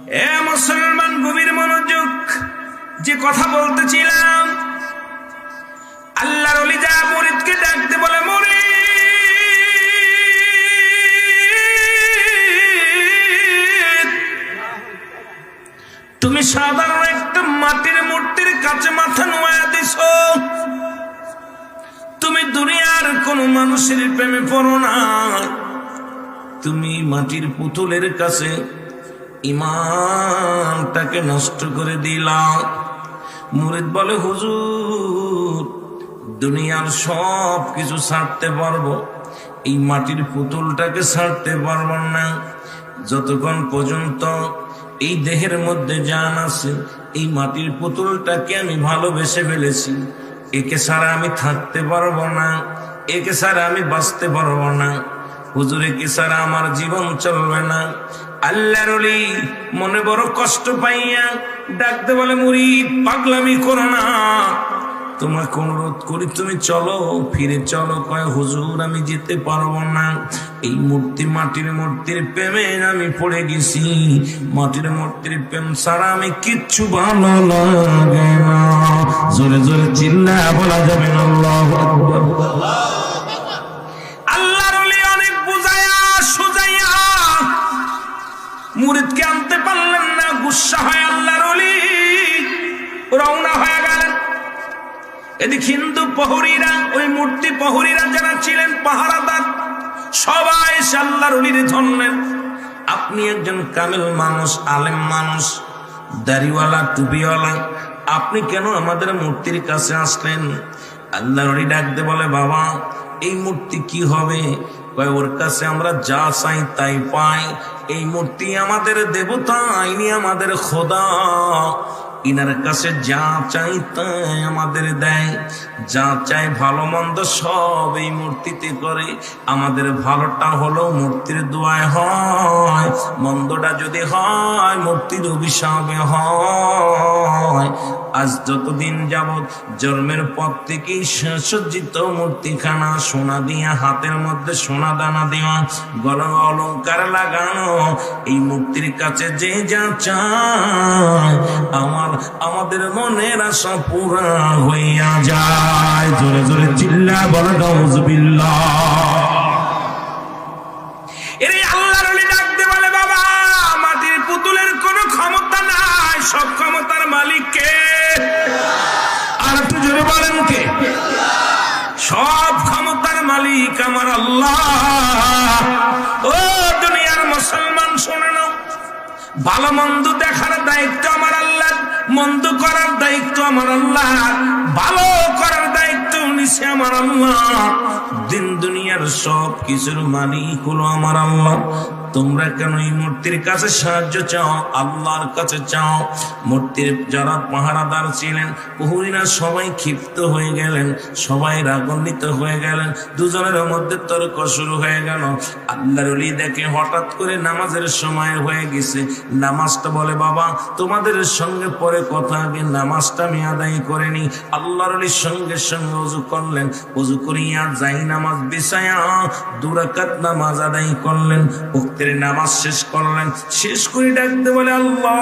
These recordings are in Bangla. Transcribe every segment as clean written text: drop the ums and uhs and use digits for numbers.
এ মুসলমান, গভীর মনোযোগ। যে কথা বলতেছিলাম, আল্লাহর ওলি যা মুরিদকে ডাকতে বলে, মুরিদ, তুমি সাধারণ একটা মাটির মূর্তির কাছে মাথা নোয়া দিছো, তুমি দুনিয়ার কোন মানুষের প্রেমে পড়ো না, তুমি মাটির পুতুলের কাছে ঈমানটাকে নষ্ট করে দিলা। মুরিদ বলে, হুজুর, দুনিয়ার সব কিছু ছাড়তে পারবো, এই মাটির পুতুলটাকে ছাড়তে পারবো না। যতক্ষণ পর্যন্ত এই দেহের মধ্যে জান আছে, এই মাটির পুতুলটাকে আমি ভালোবেসে ফেলেছি, একে ছাড়া আমি থাকতে পারবো না, একে ছাড়া আমি বাঁচতে পারবো না। হুজুর, একে ছাড়া আমার জীবন চলবে না। আল্লাহর ওলি মনে বড় কষ্ট পাইয়া ডাকতে বলে, মুরিদ, পাগলামি করো না, তোমাকে অনুরোধ করি তুমি চলো, ফিরে চলো। কয়, হুজুর, আমি যেতে পারবো না, এই মূর্তি, মাটির মূর্তির প্রেমে আমি পড়ে গেছি, মাটির মূর্তির প্রেম ছাড়া আমি কিচ্ছু ভালো লাগে না। জোরে জোরে চিল্লা বলা যাবে না আল্লাহু আকবার। আল্লাহর ওলি অনেক বুঝায়া সুজাইয়া মুরিদকে আনতে পারলেন না। গুসা হয় আল্লাহর ওলি রওনা হয়ে গেলেন। এদিকে হিন্দু প্রহরীরা, ওই মূর্তি প্রহরীরা যারা ছিলেন পাহারাদার, সবাই আল্লাহর ওলির ধরলেন, আপনি একজন কামেল মানুষ, আলেম মানুষ, দাড়িওয়ালা, টুপিওয়ালা, আপনি কেন আমাদের মূর্তির কাছে আসলেন? আল্লাহর ওলি ডাকতে বলে, বাবা, এই মূর্তি কি হবে? কয়, ওর কাছে আমরা যা চাই তাই পাই। এই মূর্তি আমাদের দেবতা, ইনি আমাদের খোদা, ইনার কাছে যা চাই তাই আমাদের দেয়, যা চাই ভালো মন্দ সব এই মূর্তিতে করে। আমাদের ভালোটা হলো মূর্তির দোয়ায় হয়, মন্দটা যদি হয় মূর্তির অভিশাপে হয়। আজ যতদিন যাবৎ জন্মের পর থেকেই সুসজ্জিত মূর্তিখানা, সোনা দিয়া, হাতের মধ্যে সোনা দানা দেওয়া, গলায় অলংকার লাগানো, এই মূর্তির কাছে যে যা চায় আমাদের মনের আশা পুরা হইয়া যায়। জোরে জোরে চিল্লা বলো নাউজুবিল্লাহ। এরে আল্লাহর ওলি ডাকতে বলে, বাবা, মাটির পুতুলের কোনো ক্ষমতা নাই, সব ক্ষমতার মালিক কে? আর একটু জোরে বলেন, কে? সব ক্ষমতার মালিক আমার আল্লাহ। ও দুনিয়ার মুসলমান, শোনে নাও, ভালো মন্দ দেখার দায়িত্ব আমার আল্লাহ, মন্দ করার দায়িত্ব আমার আল্লাহ, ভালো করার দায়িত্ব নিছে আমার আল্লাহ। দিন দুনিয়ার সব কিছুর মালিক হলো আমার আল্লাহ। তোমরা কেন এই মূর্তির কাছে সাহায্য চাও? আল্লাহর কাছে চাও। মূর্তির যারা পাহারাদার ছিলেন, প্রহরীরা সবাই ক্ষিপ্ত হয়ে গেলেন, সবাই রাগান্বিত হয়ে গেলেন, দুজনের মধ্যে তর্ক শুরু হয়ে গেল। আল্লাহর ওলি দেখে হঠাৎ করে নামাজের সময় হয়ে গেছে। নামাজটা বলে, বাবা, তোমাদের সঙ্গে পরে কথা, আগে নামাজটা আমি আদায় করে নি। আল্লাহর ওলি সঙ্গে সঙ্গে ওযু করলেন, ওযু করিয়া যাই নামাজ বিছায়া 2 রাকাত নামাজ আদায় করলেন। উক্তের নামাজ শেষ করলেন, শেষ করে ডাকতে বলে, আল্লাহ,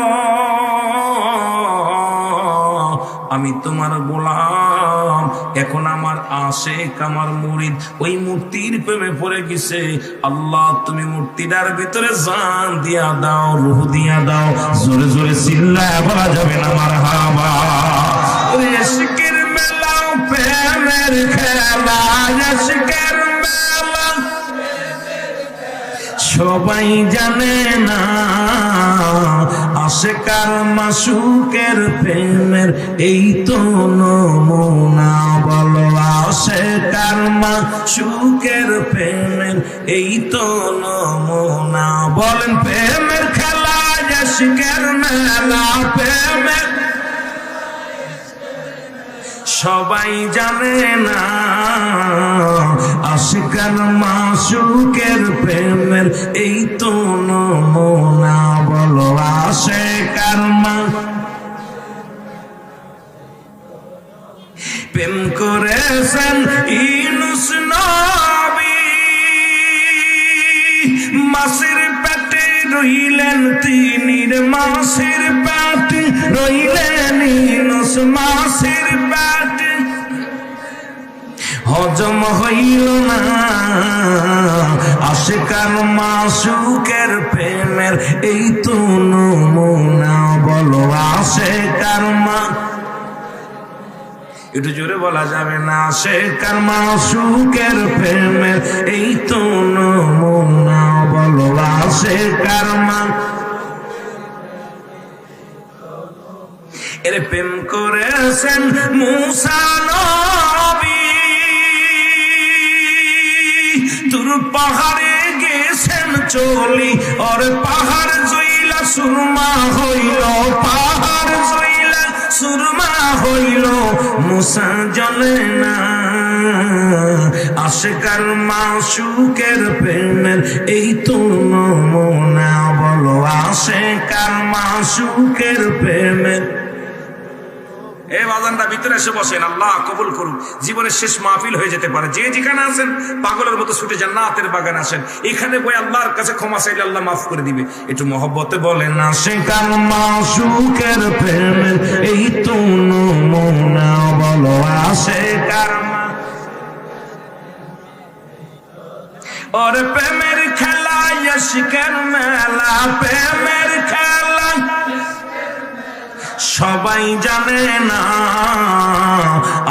আমি তোমার গোলাম, এখন আমার আশিক, আমার মুরিদ ওই মূর্তির প্রেমে পড়ে গেছে। আল্লাহ, তুমি মূর্তিটার ভিতরে জান দিয়া দাও, রূহ দিয়া দাও। জোরে জোরে চিল্লায় বলা যাবে না মারহাবা। ওই আশিকের মেলা, প্রেমের খেলা, আশিকের মেলা সবাই জানে না, আশিকার মাশুকের প্রেমের এই তো নমুনা। বলো, আশিকার মাশুকের প্রেমের এই তো নমুনা। বলেন, প্রেমের খেলা, আশিকের মেলা, প্রেমের সবাই জানে না, আশিকার মাশুকের প্রেমের এই তো নমুনা। বলো, আশিকার প্রেম করেছেন ইউনূস নবী, মাছের পেটে রইলেন তিনি মাছের পেট রইলে নিনস মাছের পেট হজম হইল না আশিকার মাসুকের প্রেমের এই তো নমুনা বলো আশিকার মা একটু জোরে বলা যাবে না আশিকার মাসুকের প্রেমের এই তো নমুনা বলো আশিকার মা এর প্রেম করেছেন মুসা নবী তুর পাহাড়ে গেছেন চলি ওর পাহাড় জইলা সুরমা হইল পাহাড় জইলা সুরমা হইল মুসা জানে না আশিকার মাসুকের প্রেমের এই তো নমুনা বলো আশিকার মাসুকের প্রেমের এই বাজানটা ভিতরে এসে বসেন আল্লাহ কবুল করুন জীবনের শেষ মাহফিল হয়ে যেতে পারে যে যেখানে আছেন পাগলের মতো ছুটে জান্নাতের বাগান আসেন এখানে বই আল্লাহর কাছে ক্ষমা চাইলে আল্লাহ মাফ করে দিবে একটু মহব্বতে বলেন আশিকার মাসুকের প্রেমের এই তো নমুনা বলো আশিকার ওর প্রেমের খেলা আশিকের মেলা প্রেমের খেলা সবাই জানে না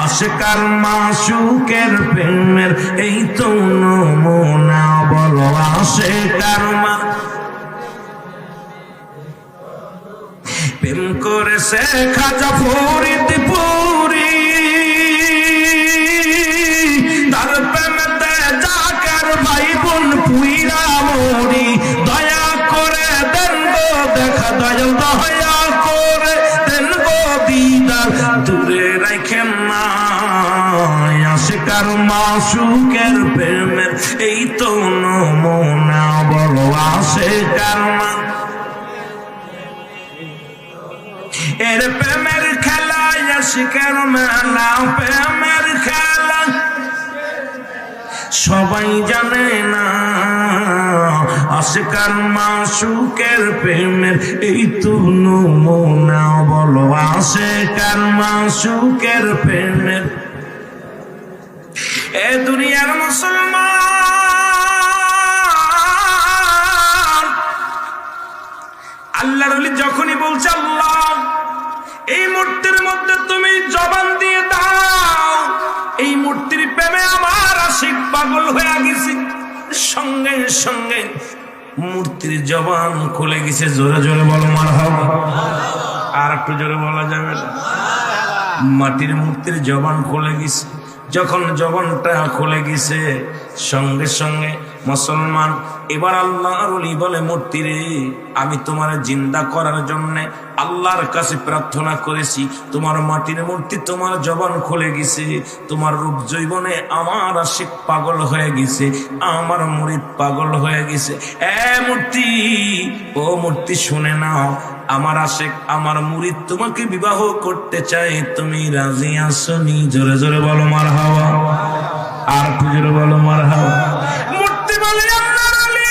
আশিকার মাসুকের প্রেমের এই তো নমুনা বলো আশিকার মা প্রেম করেছে খাজা ফরিদপুরি তার প্রেমেতে জাকার ভাই বোন পুইরা মরি দয়া করে দেন গো দেখা দয়াল দয়া করে দেন গো দিদার দূরে রাখেন না আশিকার মাসুকের প্রেমের এই তো নমুনা বলো আশিকার মা এর প্রেমের খেলা আশিকের মেলা প্রেমের খেলা সবাই জানে না আশিকার মাসুকের প্রেমের এই তো নমুনা বলো আশিকার মাসুকের প্রেমের এ দুনিয়ার মুসলমান আল্লাহর ওলি যখনই বলছে আল্লাহ এই মূর্তির মধ্যে তুমি জবান দিয়ে দাও এই মূর্তির প্রেমে আমার আশিক পাগল হয়ে গেছে সঙ্গে সঙ্গে মূর্তির জবান খুলে গেছে জোরে জোরে বলো মারহাবা আর একটু জোরে বলা যাবে না মাটির মূর্তির জবান খুলে গেছে যখন জবানটা খুলে গেছে সঙ্গে সঙ্গে মুসলমান এবার আল্লাহর ওলি বলে মূর্তি রে আমি তোমার জিন্দা করার জন্য আল্লাহর কাছে প্রার্থনা করেছি তোমার মাটির মূর্তি তোমার জবান খুলে গেছে তোমার রূপ জৈবনে আমার আশিক পাগল হয়ে গেছে আমার মুরিদ পাগল হয়ে গেছে এ মূর্তি ও মূর্তি শুনে নাও আমার আশিক আমার মুরিদ তোমাকে বিবাহ করতে চায় তুমি রাজি আসনি জোরে জোরে বলো মারহাবা আর একটু জোরে বলো মারহাবা মূর্তি বলে আল্লাহর ওলি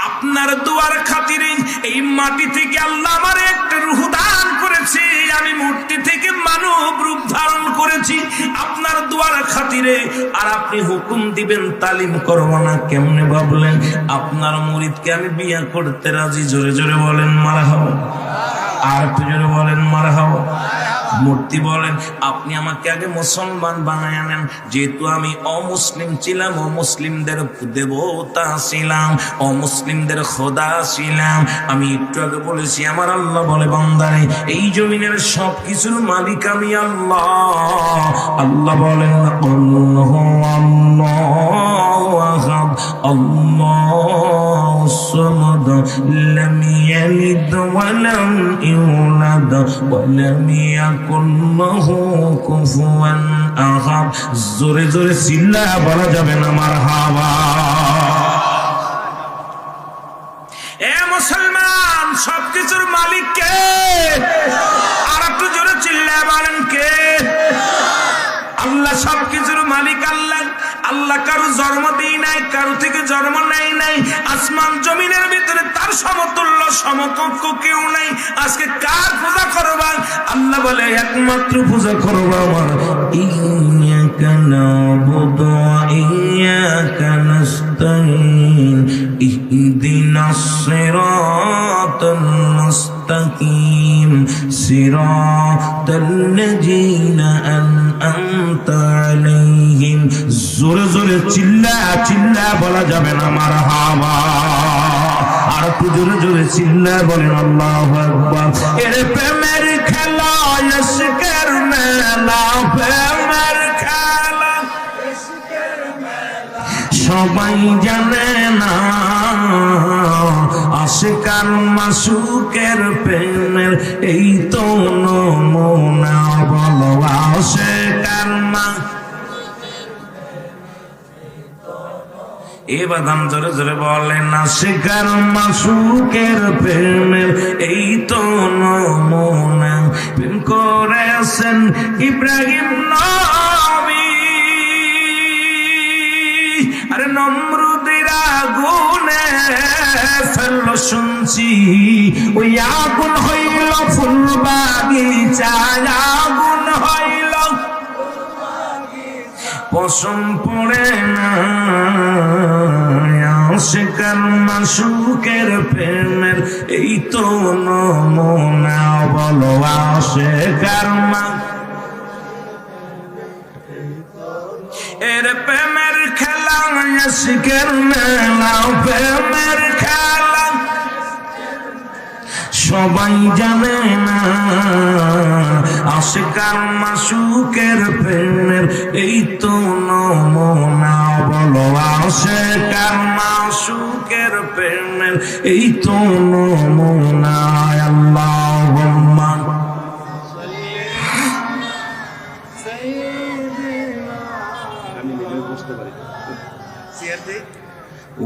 আপনার দুয়ার খাতিরে এই মাটি থেকে আল্লাহ আমার একটা রূহ দান করেছে আমি মূর্তি থেকে মানব রূপ ধারণ করেছি আপনার দুয়ার খাতিরে আর আপনি হুকুম দিবেন তালিম করব না কেমনে ভাবলেন আপনার মুরিদকে আমি বিয়ে করতে রাজি জোরে জোরে বলেন মারহাবা আর একটু জোরে বলেন মারহাবা মূর্তি বলেন আপনি আমাকে আগে মুসলমান বানায় আনেন যেহেতু আমি অমুসলিম ছিলাম অমুসলিমদের দেবতা ছিলাম অমুসলিমদের খোদা ছিলাম আমি একটু আগে বলেছি আমার আল্লাহ বলে বান্দারে এই জমিনের সব কিছুর মালিক আমি আল্লাহ আল্লাহ বলেন আল্লাহু আল্লাহু আহাদ আল্লাহুস সামাদ লাম ইয়ালিদ ওয়া লাম ইউলাদ ওয়া লাম ইয়াকুল্লাহু কুফুয়ান আহাদ জোরে জোরে চিল্লা বলা যাবে না মারহাবা এ মুসলমান সবকিছুর মালিক কে আর একটু জোরে চিল্লা বলেন কে আল্লাহ সবকিছুর মালিক আল্লাহ আল্লাহ কারো জন্ম দেই নাই, কারো থেকে জন্ম নেয় নাই। আসমান জমিনের ভিতরে তার সমতুল্য সমকক্ষ কেউ নাই। আজকে কার পূজা করবা? আল্লাহ বলে একমাত্র পূজা করবা আমার। ইয়্যাকা না'বুদু ওয়া ইয়্যাকা নাস্তাঈন ইহদিনাস সিরাতাল মুস্তাকিম সিরাতাল্লাযীনা আন'আমতা আলাইহিম। জোরে জোরে চিল্লা চিল্লা বলা যাবে না মারহাবা। আর একটু জোরে জোরে চিল্লা বলেন আল্লাহু আকবার। এর প্রেমের খেলা ইশকের মেলা, প্রেমের খেলা সবাই জানে না। আশিকার মাসুকের প্রেমের এই তো নমুনা। বলো আশিকার মা এবাদাম জোরে জোরে বলেন আশিকার মাসুকের প্রেমের এই তো নমুনা। প্রেম করেছেন ইব্রাহিম নবী, আরে নমরুদের আগুনে ফেললো শুনছি। ওই আগুন হইল ফুল বাগিচায়, আগুন হইল পশম পড়ে না। আশিকার মাসুকের প্রেমের এই তো নমুনা। বলো আশিকার মা এর প্রেমের খেলা আশিকের মেলা, প্রেমের খেলা সবাই জানে না। আশিকার মাসুকের প্রেমের এই তো নমুনা। বলো আশিকার মাসুকের প্রেমের এই তো নমুনা। আল্লাহুম্মা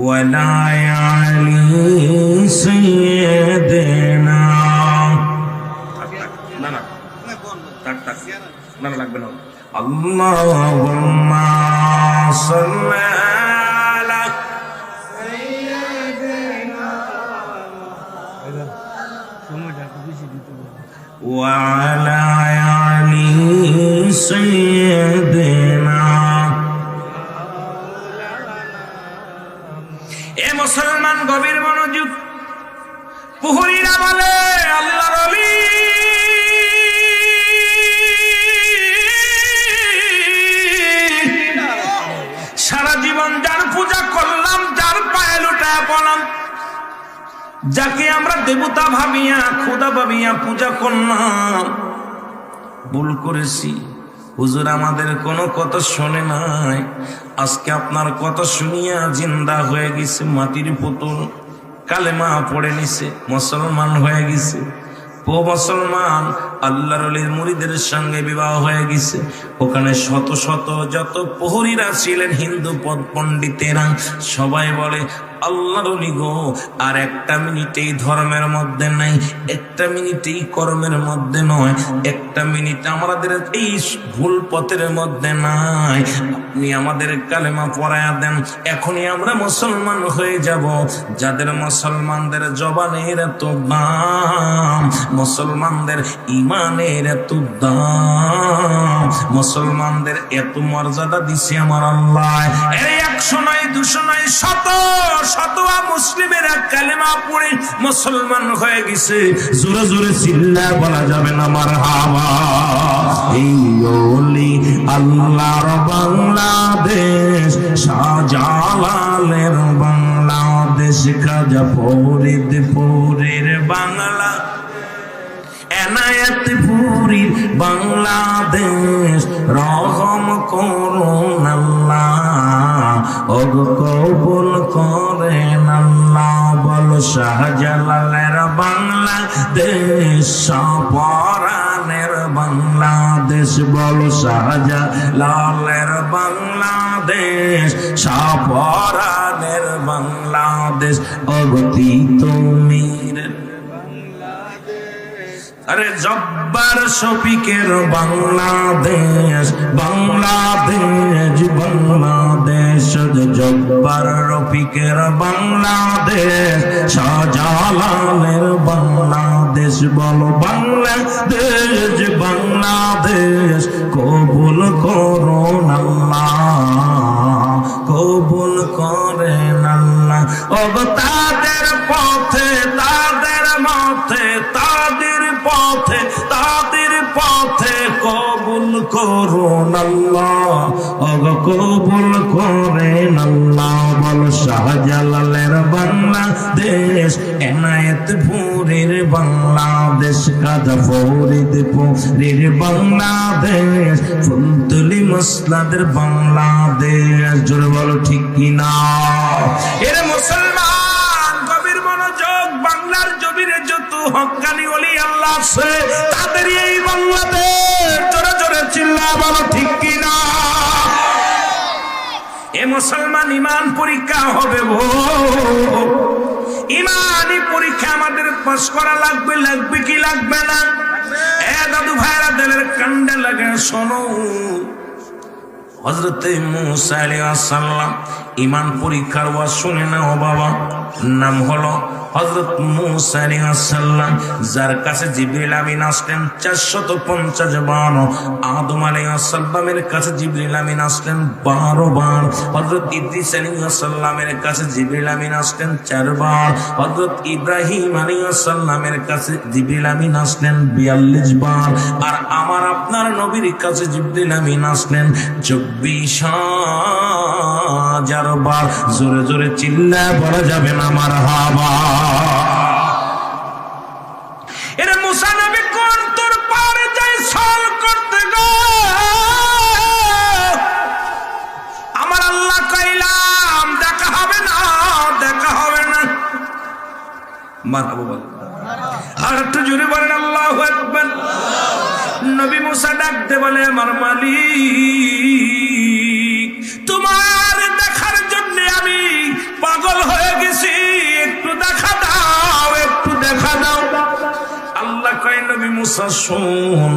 ওয়ালা আলি সাইয়্যিদিনা। না না টাক টাক না না লাগবে না। আল্লাহুম্মা সাল্লি আলা সাইয়্যিদিনা ওয়া আলা আলি সাইয়্যিদিনা। এ মুসলমান গভীর মনোযোগ। পুহুরীরা বলে আল্লাহর ওলি সারা জীবন যার পূজা করলাম, যার পায়ে লুটায় পড়লাম, যাকে আমরা দেবতা ভাবিয়া খোদা ভাবিয়া পূজা করলাম, ভুল করেছি। হুজুর আমাদের কোনো কথা শোনে নাই। আজকে আপনার কথা শুনিয়া জিন্দা হয়ে গেছে, মাটির পুতুল কালেমা পড়ে নিছে, মুসলমান হয়ে গেছে। ও মুসলমান, আল্লাহর ওলির মুরিদের সঙ্গে বিবাহ হয়ে গেছে। ওখানে শত শত যত প্রহরীরা ছিলেন, হিন্দু পণ্ডিতেরা সবাই বলে আল্লাহর ওলি গো, আর একটা মিনিটেই ধর্মের মধ্যে নাই, একটা মিনিটেই কর্মের মধ্যে নয়, একটা মিনিট আমাদের এই ভুল পথের মধ্যে নাই। আপনি আমাদের কালেমা পড়ায়া দেন, এখনই আমরা মুসলমান হয়ে যাব। যাদের মুসলমানদের জবানের এত দাম, মুসলমানদের ইমানের এত দাম, মুসলমানদের এত মর্যাদা দিছে আমার আল্লাহ। এর 100 নয় 200 নয় শত শত মুসলিমেরা কালেমা পড়ে মুসলমান হয়ে গেছে। জোরে জোরে চিল্লা বলা যাবে না মারহাবা। এই ওলি আল্লাহর বাংলাদেশ, শাহজালালের বাংলাদেশ, খাজা ফরিদপুরের বাংলা, এনায়েতপুরীর বাংলাদেশ, রহম করুন আল্লাহ, ওগ কবুল করেন আল্লাহ। বলো শাহজালালের বাংলাদেশ, শাহপরানের বাংলাদেশ, বলো শাহজালালের বাংলাদেশ, শাহপরানের বাংলাদেশ, অগতি তুমির আরে জব্বার শফিকের বাংলাদেশ, বাংলাদেশ, বাংলাদেশ, জব্বার রফিকের বাংলাদেশ, শাহজালালের বাংলাদেশ, বলো বাংলাদেশ, বাংলাদেশ, কবুল করুন আল্লাহ, কবুল করেন আল্লাহ। ও তাদের পথে, তাদের মতে, তাদের পথে, তাদের পথে কবুল করুন আল্লাহ, ওগো কবুল করেন আল্লাহ। বল শাহজালালের বাংলাদেশ, এনায়েতপুরের বাংলাদেশ, কাজা ফরিদপুরের বাংলাদেশ, ফুলতলি মসলাদের বাংলাদেশ। জোরে বলো ঠিক কিনা? এর মুসলমান গভীর মনোযোগ, বাংলার জমিনে যত হক্কানি ওলি আল্লাহ আছে তাদের এই বাংলাদেশ। জোরে জোরে চিল্লা বলো ঠিক কিনা? এ মুসলমান ইমান পরীক্ষা হবে গো, ইমানি পরীক্ষা আমাদের পাস করা লাগবে, লাগবে কি লাগবে না? এ দাদু ভাইরা দিলের কান্ডে লাগে শোনো, হযরতে মুসা আলাইহিস সালাম ইমান পরীক্ষার ওয়াজ শুনে নাও বাবা। নাম হলো হযরত মুসা আলাইহিস সালাম, যার কাছে জিবরিল আমিন আসলেন 450 বার। আদম আলাইহিস সালামের কাছে জিবরিল আমিন আসলেন 12 বার। হযরত ইদ্রিস আলাইহিস সালামের কাছে জিবরিল আমিন আসলেন 4 বার। হযরত ইব্রাহিম আলাইহিস সালামের কাছে জিবরিল আমিন আসলেন 42 বার। আর আমার আপনার নবীর কাছে জিবরিল আমিন আসলেন 24,000 বার। জোরে জোরে চিল্লা বলা যাবে না মারহাবা। এরে মুসা নবী কোন তোর পারে যাই সল করতে গো, আমার আল্লাহ কইলাম দেখা হবে না, দেখা হবে না। মারহাবা বল, আর একটু জোরে বলেন আল্লাহু আকবার। নবী মুসা ডাকতে বলে, আমার মালিক তোমার দেখার জন্য আমি পাগল হয়ে গেছি, একটু দেখা দাও, একটু দেখা দাও। আল্লাহ কয়, নবী মুসা শোন,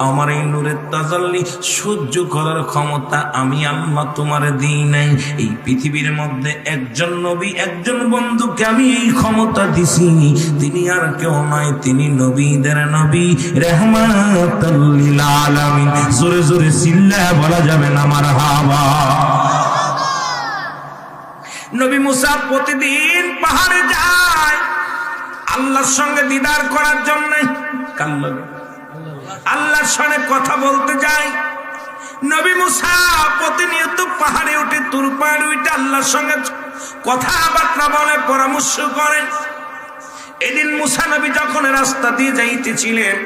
আমার এই নূরের তাজাল্লি সহ্য করার ক্ষমতা আমি আল্লাহ তোমারে দিই নাই। এই পৃথিবীর মধ্যে একজন নবী, একজন বন্ধুকে আমি এই ক্ষমতা দিছি, তিনি আর কেউ নয়, তিনি নবীদের নবী, রাহমাতাল লিল আলামিন। জোরে জোরে চিল্লা বলা যাবে না মারহাবা। নবী মুসা প্রতিদিন পাহাড়ে যায় আল্লাহর সঙ্গে দিদার করার জন্য। আল্লাহর সঙ্গে কথা বলতে যায়। নবী মুসা প্রতিনিয়ত পাহাড়ে উঠে, তুরপাড়ে উঠে আল্লাহর সঙ্গে কথাবার্তা বলে, পরামর্শ করেন। এদিন মুসা নবী যখন রাস্তা দিয়ে যাইতেছিলেন,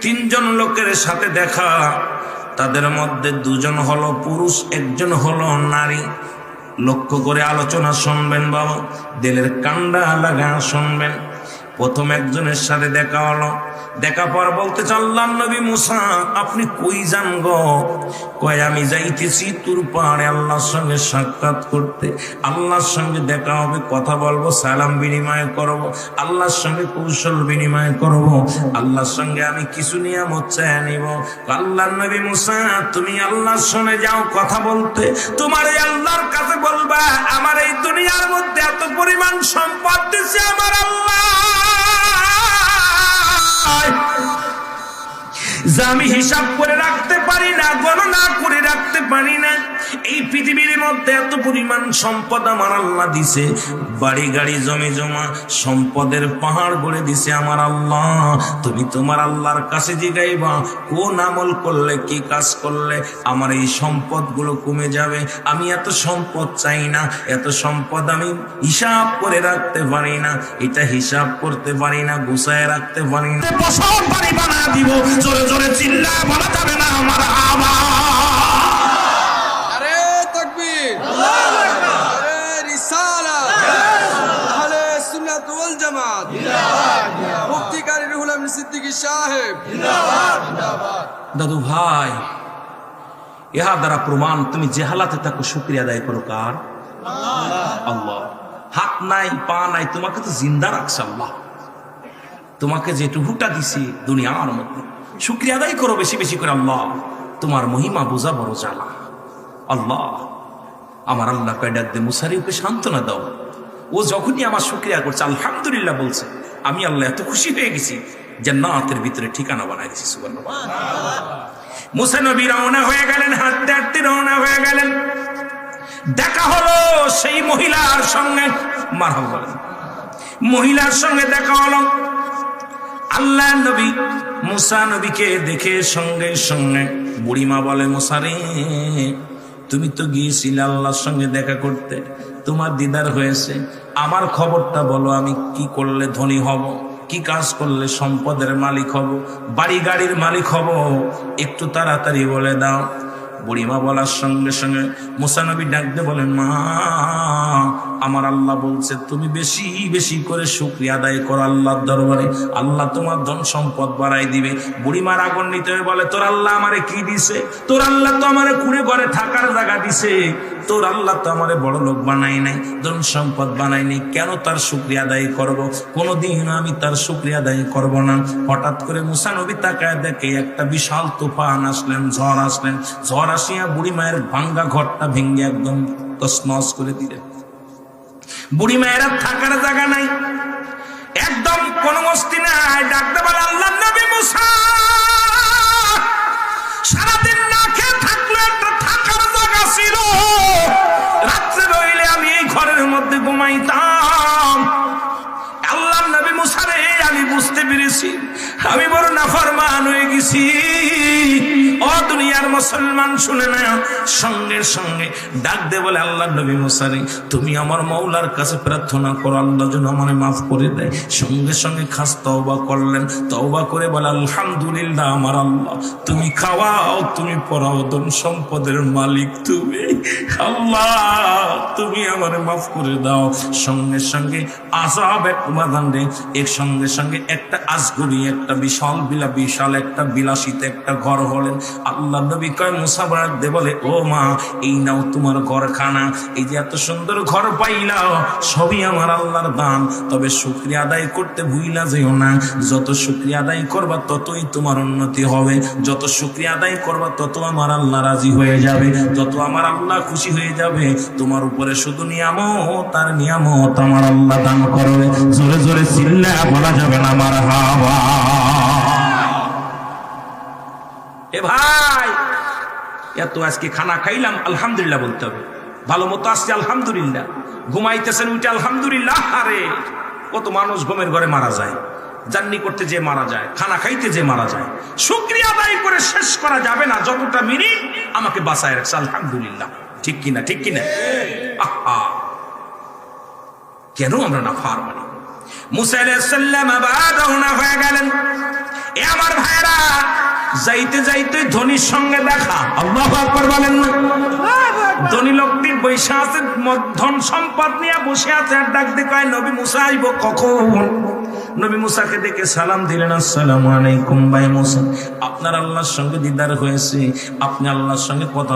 3 জন লোকের সাথে দেখা। তাদের মধ্যে 2 জন হলো পুরুষ, 1 জন হলো নারী। লক্ষ্য করে আলোচনা শুনবেন বাবা, দিলের কান্ডা লাগা শুনবেন। প্রথম একজনের সাথে দেখা হলো, দেখা পর বলতে চাল্লাম, নবী মুসা আপনি কই যান গো? কয় আমি যাইতেছি তুর পাহাড়ে আল্লাহর সঙ্গে সাক্ষাৎ করতে, আল্লাহর সঙ্গে দেখা হবে, কথা বলবো, সালাম বিনিময় করব, আল্লাহর সঙ্গে কৌশল বিনিময় করব, আল্লাহর সঙ্গে আমি কিছু নিয়ামত চেয়ে নিব। আল্লাহর নবী মুসা তুমি আল্লাহর সঙ্গে যাও কথা বলতে, তোমার এই আল্লাহর কাছে বলবা আমার এই দুনিয়ার মধ্যে এত পরিমাণ সম্পদ দিছে আমার আল্লাহ, যা আমি হিসাব করে রাখতে পারি না, গণনা করে রাখতে পারি না। এই পৃথিবীর মধ্যে এত পরিমাণ সম্পদ আমার আল্লাহ দিছে, বাড়ি গাড়ি জমি জমা সম্পদের পাহাড় গড়ে দিছে আমার আল্লাহ। তুমি তোমার আল্লাহর কাছে জিগাইবা কোন আমল করলে, কি কাজ করলে আমার এই সম্পদ গুলো কমে যাবে। আমি এত সম্পদ চাই না, এত সম্পদ আমি হিসাব করে রাখতে পারি না, এটা হিসাব করতে পারি না, গুছায় রাখতে পারি না। বছর বাড়ি বানা দিব, জোরে জোরে চিল্লা বলা যাবে না আমার আওয়াজ। আরে তাকবীর, আরে রিসালাত, আহলে সুন্নাত ওয়াল জামাত, মুফতি কারি রুহুল আমিন সিদ্দিকী সাহেব জিন্দাবাদ, জিন্দাবাদ। দাদু ভাই, ইহা দ্বারা প্রমাণ তুমি যে হালাতে থাকো শুকরিয়া আদায় করো কার? আল্লাহ। হাত নাই পা নাই, তোমাকে তো জিন্দা রাখছে আল্লাহ। তোমাকে যেটুকুটা দিছি দুনিয়ার মধ্যে শুকরিয়া আদায় করো বেশি বেশি করে। আল্লাহ তোমার মহিমা বোঝা বড় জ্বালা। আল্লাহ আমার আল্লাহ কয় ডাক দে মুসারে ওকে সান্ত্বনা দাও। ও যখনই আমার শুকরিয়া করছে আলহামদুলিল্লাহ বলছে, আমি আল্লাহ এত খুশি হয়ে গেছি জান্নাতের ভিতরে ঠিকানা বানাই দিছি। সুবহানাল্লাহ। মুসা নবী রওনা হয়ে গেলেন, হাঁটতে হাঁটতে রওনা হয়ে গেলেন। দেখা হলো সেই মহিলার সঙ্গে, মারহাবা বলেন, মহিলার সঙ্গে দেখা হলো। আল্লাহ নবী মুসা নবীকে দেখে সঙ্গে সঙ্গে বুড়িমা বলে, মুসা রে তুমি তো গিয়েছিলে আল্লাহর সঙ্গে দেখা করতে, তোমার দিদার হয়েছে, আমার খবরটা বলো, আমি কি করলে ধনী হব, কি কাজ করলে সম্পদের মালিক হব, বাড়ি গাড়ির মালিক হব, একটু তাড়াতাড়ি বলে দাও। বুড়িমা বলার সঙ্গে সঙ্গে মুসা নবী ডাকতে বলেন, মা আমার আল্লাহ বলছে তুমি বেশি বেশি করে শুকরিয়া আদায় করো আল্লাহর দরবারে, আল্লাহ তোমার ধন সম্পদ বাড়াই দিবে। বুড়িমার আগুন হয়ে বলে, তোর আল্লাহ আমারে কি দিছে? তোর আল্লাহ তো আমারে কুড়ে ঘরে থাকার জায়গা দিছে, তোর আল্লাহ তো আমারে বড় লোক বানাই নাই, ধন সম্পদ বানাই নাই, কেন তার শুকরিয়া আদায় করব? কোনোদিন আমি তার শুকরিয়া আদায় করব না। হঠাৎ করে মুসা নবী তাকায় দেখে একটা বিশাল তুফান আসলেন, ঝড় আসলেন। ঝড় আসিয়া বুড়ি মায়ের ভাঙ্গা ঘরটা ভেঙে একদম তছনছ করে দিলেন। বুড়ি মায়ের থাকার জায়গা নাই, একদম কোন মস্তি নাই। ডাকতে বলে, আল্লাহ নবী মুসা সারাদিন না খেয়ে থাকলে একটা থাকার জায়গা ছিল, রাত্রে রইলে আমি এই ঘরের মধ্যে ঘুমাইতাম। আল্লাহ নবী মুসা রে আমি বুঝতে পেরেছি আমি বড় নাফরমান হয়ে গেছি। ও দুনিয়ার মুসলমান শুনে না, সঙ্গে সঙ্গে ডাক দে বলে, আল্লাহ নবী মুসা রে তুমি আমার মওলার কাছে প্রার্থনা করো আল্লাহ যেন আমারে মাফ করে দেয়। সঙ্গে সঙ্গে খাস তওবা করলেন, তওবা করে বলে, আলহামদুলিল্লাহ আমার আল্লাহ তুমি খাওয়াও, তুমি পড়াও, ধন সম্পদের মালিক তুমি, আল্লাহ তুমি আমারে মাফ করে দাও। সঙ্গে সঙ্গে আযাব এক উপাদান রে, এর সঙ্গে সঙ্গে একটা আজগবি একটা বিশাল একটা বিলাসিত একটা ঘর হলেন। আল্লাহ নবী কয় মুসা বাড় দে বলে, ও মা এই নাও তোমার ঘরখানা, এই যে এত সুন্দর ঘর পাইলাও সবই আমার আল্লাহর দান, তবে শুকরিয়া আদায় করতে ভুইলা যেও না। যত শুকরিয়া আদায় করবা ততই তোমার উন্নতি হবে, যত শুকরিয়া আদায় করবা তত আমার আল্লাহ রাজি হয়ে যাবে, যত আমার আল্লাহ খুশি হয়ে যাবে। তোমার উপরে শুধু নিয়ামত আর নিয়ামত আমার আল্লাহ দান করবে। জোরে জোরে চিল্লা বলা যাবে না মারহাবা। এ ভাই এত আজকে খানা খাইলাম আলহামদুলিল্লাহ বলতে হবে, ভালো মতো আসছে আলহামদুলিল্লাহ, ঘুমাইতেছেন উঠে আলহামদুলিল্লাহ। আরে কত মানুষ ঘুমের ঘরে মারা যায়, জার্নি করতে যে মারা যায়, খানা খাইতে যে মারা যায়। শুকরিয়া আদায় করে শেষ করা যাবে না, যতটা মিনিট আমাকে বাঁচায় রাখছে আলহামদুলিল্লাহ। ঠিক কিনা? ঠিক কিনা? আহা কেন আমরা না ফারমানি? মুসা আলাইহিস সালাম আবার রওনা হয়ে গেলেন। এ আমার ভাইরা, যাইতে যাইতে ধনীর সঙ্গে দেখা। আল্লাহু আকবার বলেন না? ধনী লোকটি বসে আছে, ধন সম্পদ নিয়ে বসে আছে, আর ডাক দিয়ে কয়, নবী মুসা আইব কখন? নবী মুসাকে দেখে সালাম দিলেন, আসসালামু আলাইকুম ভাই মুসা, আপনার আল্লাহর সঙ্গে দিদার হয়েছে, আপনি আল্লাহর সঙ্গে কথা